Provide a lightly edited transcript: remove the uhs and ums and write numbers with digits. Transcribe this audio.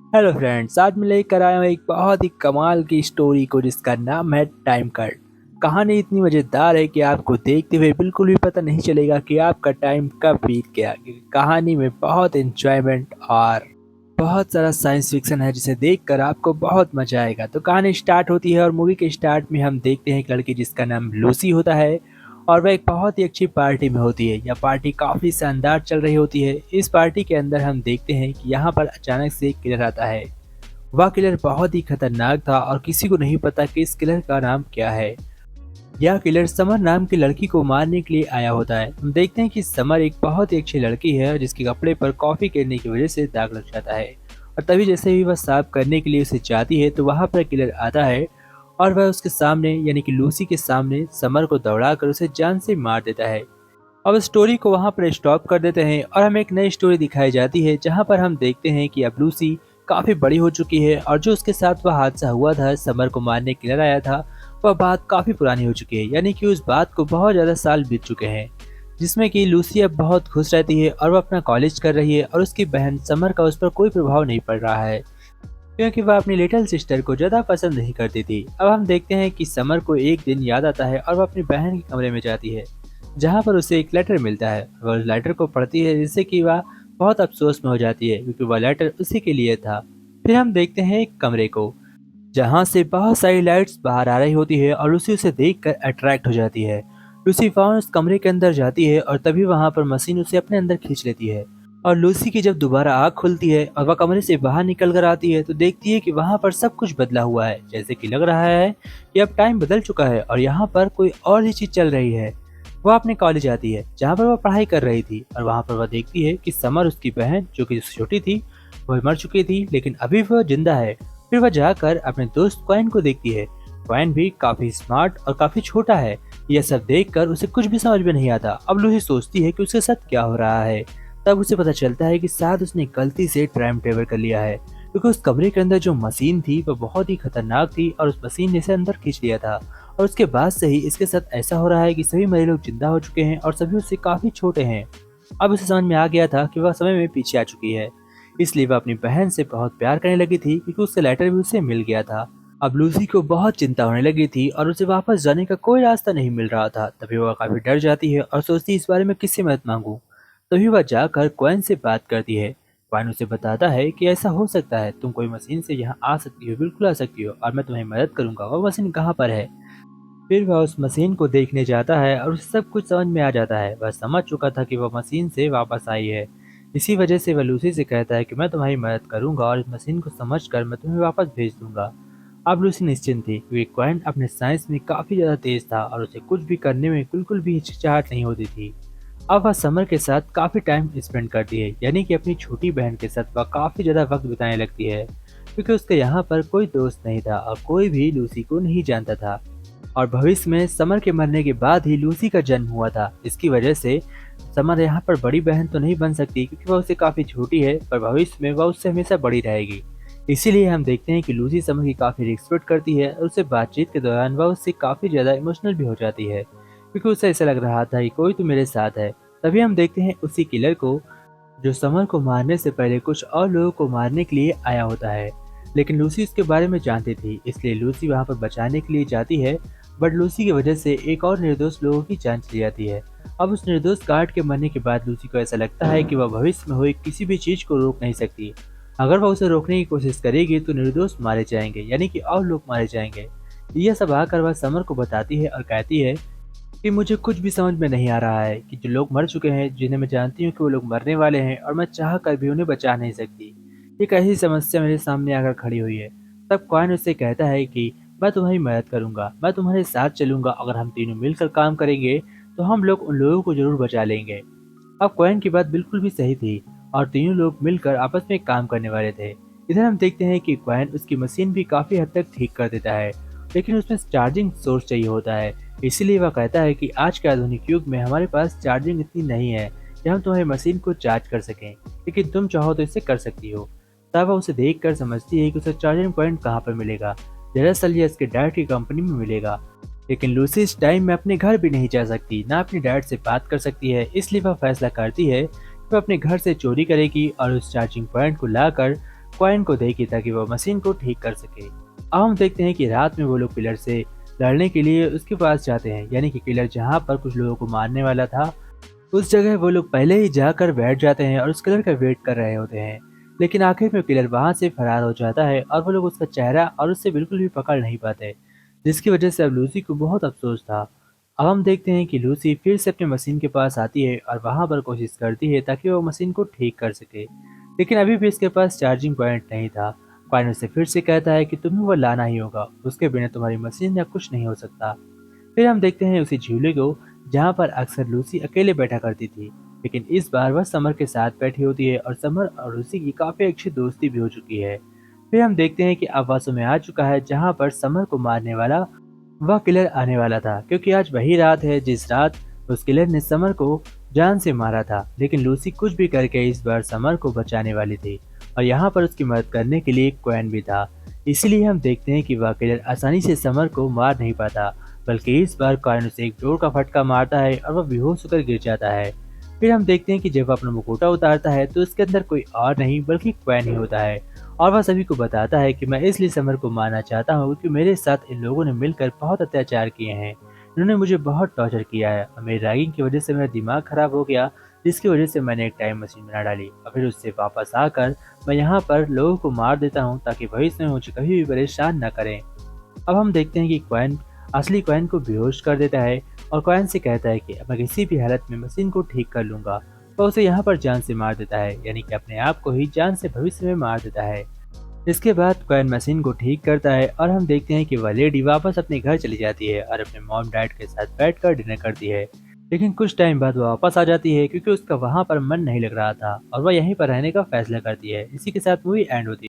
Hello friends, आज मैं लेकर आया हूँ एक बहुत ही कमाल की स्टोरी को जिसका नाम है टाइम कट। कहानी इतनी मज़ेदार है कि आपको देखते हुए बिल्कुल भी पता नहीं चलेगा कि आपका टाइम कब बीत गया, क्योंकि कहानी में बहुत एंजॉयमेंट और बहुत सारा साइंस फिक्शन है जिसे देखकर आपको बहुत मजा आएगा। तो कहानी स्टार्ट होती है और मूवी के स्टार्ट में हम देखते हैं एक लड़की जिसका नाम लूसी होता है और वह एक बहुत ही अच्छी पार्टी में होती है। यह पार्टी काफ़ी शानदार चल रही होती है। इस पार्टी के अंदर हम देखते हैं कि यहाँ पर अचानक से एक किलर आता है। वह किलर बहुत ही खतरनाक था और किसी को नहीं पता कि इस किलर का नाम क्या है। यह किलर समर नाम की लड़की को मारने के लिए आया होता है। हम देखते हैं कि समर एक बहुत ही अच्छी लड़की है जिसके कपड़े पर कॉफी गिरने की वजह से दाग लग जाता है, और तभी जैसे ही वह साफ करने के लिए उसे जाती है तो वहां पर किलर आता है और वह उसके सामने यानी कि लूसी के सामने समर को दौड़ाकर उसे जान से मार देता है। अब स्टोरी को वहां पर स्टॉप कर देते हैं और हमें एक नई स्टोरी दिखाई जाती है जहां पर हम देखते हैं कि अब लूसी काफी बड़ी हो चुकी है और जो उसके साथ वह हादसा हुआ था, समर को मारने किलर आया था, वह बात काफी पुरानी हो चुकी है। यानी कि उस बात को बहुत ज्यादा साल बीत चुके हैं, जिसमें कि लूसी अब बहुत खुश रहती है और वह अपना कॉलेज कर रही है और उसकी बहन समर का उस पर कोई प्रभाव नहीं पड़ रहा है, क्योंकि वह अपनी लिटिल सिस्टर को ज़्यादा पसंद नहीं करती थी। अब हम देखते हैं कि समर को एक दिन याद आता है और वह अपनी बहन के कमरे में जाती है, जहाँ पर उसे एक लेटर मिलता है। वह उस लेटर को पढ़ती है जिससे कि वह बहुत अफसोस में हो जाती है, क्योंकि वह लेटर उसी के लिए था। फिर हम देखते हैं एक कमरे को जहाँ से बहुत सारी लाइट्स बाहर आ रही होती है और लूसी उसे देखकर अट्रैक्ट हो जाती है। लूसी फौरन उस कमरे के अंदर जाती है और तभी वहाँ पर मशीन उसे अपने अंदर खींच लेती है। और लूसी की जब दोबारा आँख खुलती है और वह कमरे से बाहर निकल कर आती है तो देखती है कि वहाँ पर सब कुछ बदला हुआ है, जैसे कि लग रहा है कि अब टाइम बदल चुका है और यहाँ पर कोई और ही चीज चल रही है। वह अपने कॉलेज आती है जहाँ पर वह पढ़ाई कर रही थी और वहाँ पर वह देखती है कि समर उसकी बहन जो कि छोटी थी वह मर चुकी थी, लेकिन अभी वह जिंदा है। फिर वह जाकर अपने दोस्त क्वाइन को देखती है। क्वाइन भी काफी स्मार्ट और काफी छोटा है। यह सब देखकर उसे कुछ भी समझ में नहीं आता। अब लूसी सोचती है कि उसके साथ क्या हो रहा है। तब उसे पता चलता है कि शायद उसने गलती से टाइम ट्रेवल कर लिया है, क्योंकि उस कमरे के अंदर जो मशीन थी वह बहुत ही खतरनाक थी और उस मशीन ने इसे अंदर खींच लिया था। और उसके बाद से ही इसके साथ ऐसा हो रहा है कि सभी मरे लोग जिंदा हो चुके हैं और सभी उससे काफी छोटे हैं। अब उसे समझ में आ गया था कि वह समय में पीछे आ चुकी है, इसलिए वह अपनी बहन से बहुत प्यार करने लगी थी, क्योंकि उसका लेटर भी उसे मिल गया था। अब लूसी को बहुत चिंता होने लगी थी और उसे वापस जाने का कोई रास्ता नहीं मिल रहा था। तभी वह काफी डर जाती है और सोचती है इस बारे में किससे मदद मांगू। तभी वह जाकर क्वाइन से बात करती है। क्वाइन उसे बताता है कि ऐसा हो सकता है, तुम कोई मशीन से यहाँ आ सकती हो, बिल्कुल आ सकती हो, और मैं तुम्हें मदद करूंगा। वह मशीन कहाँ पर है? फिर वह उस मशीन को देखने जाता है और उसे सब कुछ समझ में आ जाता है। वह समझ चुका था कि वह मशीन से वापस आई है। इसी वजह से वह लूसी से कहता है कि मैं तुम्हारी मदद करूंगा और इस मशीन को समझकर मैं तुम्हें वापस भेज दूंगा। अब लूसी निश्चिंत थी, क्योंकि क्वाइन अपने साइंस में काफी ज्यादा तेज था और उसे कुछ भी करने में बिल्कुल भी हिचकिचाहट नहीं होती थी। अब वह समर के साथ काफी टाइम स्पेंड करती है, यानी कि अपनी छोटी बहन के साथ वह काफी ज्यादा वक्त बिताने लगती है, क्योंकि उसके यहाँ पर कोई दोस्त नहीं था और कोई भी लूसी को नहीं जानता था। और भविष्य में समर के मरने के बाद ही लूसी का जन्म हुआ था। इसकी वजह से समर यहाँ पर बड़ी बहन तो नहीं बन सकती, क्योंकि वह उससे काफी छोटी है, पर भविष्य में वह उससे हमेशा बड़ी रहेगी। इसीलिए हम देखते हैं कि लूसी समर की काफी रिस्पेक्ट करती है और उससे बातचीत के दौरान वह उससे काफी ज्यादा इमोशनल भी हो जाती है, क्योंकि उसे ऐसा लग रहा था कि कोई तो मेरे साथ है। तभी हम देखते हैं उसी किलर को जो समर को मारने से पहले कुछ और लोगों को मारने के लिए आया होता है। लेकिन लूसी इसके बारे में जानती थी, इसलिए लूसी वहां पर बचाने के लिए जाती है। बट लूसी की वजह से एक और निर्दोष लोगों की जान चली जाती है। अब उस निर्दोष गार्ड के मरने के बाद लूसी को ऐसा लगता है कि वह भविष्य में हुई किसी भी चीज को रोक नहीं सकती। अगर वह उसे रोकने की कोशिश करेगी तो निर्दोष मारे जाएंगे, यानी कि और लोग मारे जाएंगे। यह सब आकर वह समर को बताती है और कहती है कि मुझे कुछ भी समझ में नहीं आ रहा है कि जो लोग मर चुके हैं, जिन्हें मैं जानती हूँ कि वो लोग मरने वाले हैं और मैं चाह कर भी उन्हें बचा नहीं सकती। एक ऐसी समस्या मेरे सामने आकर खड़ी हुई है। तब क्वाइन उससे कहता है कि मैं तुम्हारी मदद करूंगा, मैं तुम्हारे साथ चलूंगा। अगर हम तीनों मिलकर काम करेंगे तो हम लोग उन लोगों को जरूर बचा लेंगे। अब क्वाइन की बात बिल्कुल भी सही थी और तीनों लोग मिलकर आपस में काम करने वाले थे। इधर हम देखते हैं कि क्वाइन उसकी मशीन भी काफी हद तक ठीक कर देता है, लेकिन उसमें चार्जिंग सोर्स चाहिए होता है। इसीलिए वह कहता है कि आज के आधुनिक युग में हमारे पास चार्जिंग इतनी नहीं है कि हम तुम्हारी मशीन को चार्ज कर सकें, लेकिन तुम चाहो तो इसे कर सकती हो। तब वह उसे देख कर समझती है कि उसे चार्जिंग पॉइंट कहाँ पर मिलेगा। दरअसल ये इसके डैड की कंपनी में मिलेगा। लेकिन लूसी इस टाइम में अपने घर भी नहीं जा सकती, ना अपने डैड से बात कर सकती है। इसलिए वह फैसला करती है कि वह अपने घर से चोरी करेगी और उस चार्जिंग पॉइंट को लाकर क्वाइन को देगी ताकि वो मशीन को ठीक कर सके। अब हम देखते हैं कि रात में वो लोग किलर से लड़ने के लिए उसके पास जाते हैं, यानी कि किलर जहाँ पर कुछ लोगों को मारने वाला था उस जगह वो लोग पहले ही जाकर बैठ जाते हैं और उस किलर का वेट कर रहे होते हैं। लेकिन आखिर में किलर वहां से फरार हो जाता है और वो लोग उसका चेहरा और उससे बिल्कुल भी पकड़ नहीं पाते, जिसकी वजह से अब लूसी को बहुत अफसोस था। अब हम देखते हैं कि लूसी फिर से अपने मशीन के पास आती है और वहां पर कोशिश करती है ताकि वो मशीन को ठीक कर सके, लेकिन अभी भी इसके पास चार्जिंग पॉइंट नहीं था। क्वाइन उसे फिर से कहता है कि तुम्हें वो लाना ही होगा, उसके बिना तुम्हारी मशीन या कुछ नहीं हो सकता। फिर हम देखते हैं उसी झूले को जहाँ पर अक्सर लूसी अकेले बैठा करती थी, लेकिन इस बार वह समर के साथ बैठी होती है और समर और लूसी की काफी अच्छी दोस्ती भी हो चुकी है। फिर हम देखते हैं कि अब वह समय आ चुका है जहाँ पर समर को मारने वाला वह किलर आने वाला था, क्योंकि आज वही रात है जिस रात उस किलर ने समर को जान से मारा था। लेकिन लूसी कुछ भी करके इस बार समर को बचाने वाली थी और यहाँ पर उसकी मदद करने के लिए क्वेन भी था। इसीलिए हम देखते हैं कि वह किलर आसानी से समर को मार नहीं पाता, बल्कि इस बार कॉइन उसे एक डोर का फटका मारता है और वह बेहोश होकर गिर जाता है। फिर हम देखते हैं कि जब वह अपना मुखौटा उतारता है तो उसके अंदर कोई और नहीं बल्कि क्वैन ही होता है और वह सभी को बताता है कि मैं इसलिए समर को मारना चाहता हूँ क्योंकि मेरे साथ इन लोगों ने मिलकर बहुत अत्याचार किए हैं। इन्होंने मुझे बहुत टॉर्चर किया है और मेरी रैगिंग की वजह से मेरा दिमाग खराब हो गया, जिसकी वजह से मैंने एक टाइम मशीन बना डाली और फिर उससे वापस आकर मैं यहाँ पर लोगों को मार देता हूँ ताकि भविष्य में मुझे कभी भी परेशान न करें। अब हम देखते हैं कि क्वैन असली क्वैन को बेहोश कर देता है और क्वैन से कहता है कि मैं किसी भी हालत में मशीन को ठीक कर लूंगा। वह उसे यहाँ पर जान से मार देता है, यानी कि अपने आप को ही जान से भविष्य में मार देता है। इसके बाद क्वैन मशीन को ठीक करता है और हम देखते हैं कि वह लेडी वापस अपने घर चली जाती है और अपने मॉम डैड के साथ बैठकर डिनर करती है। लेकिन कुछ टाइम बाद वह वापस आ जाती है क्योंकि उसका वहाँ पर मन नहीं लग रहा था और वह यहीं पर रहने का फैसला करती है। इसी के साथ मूवी एंड होती है।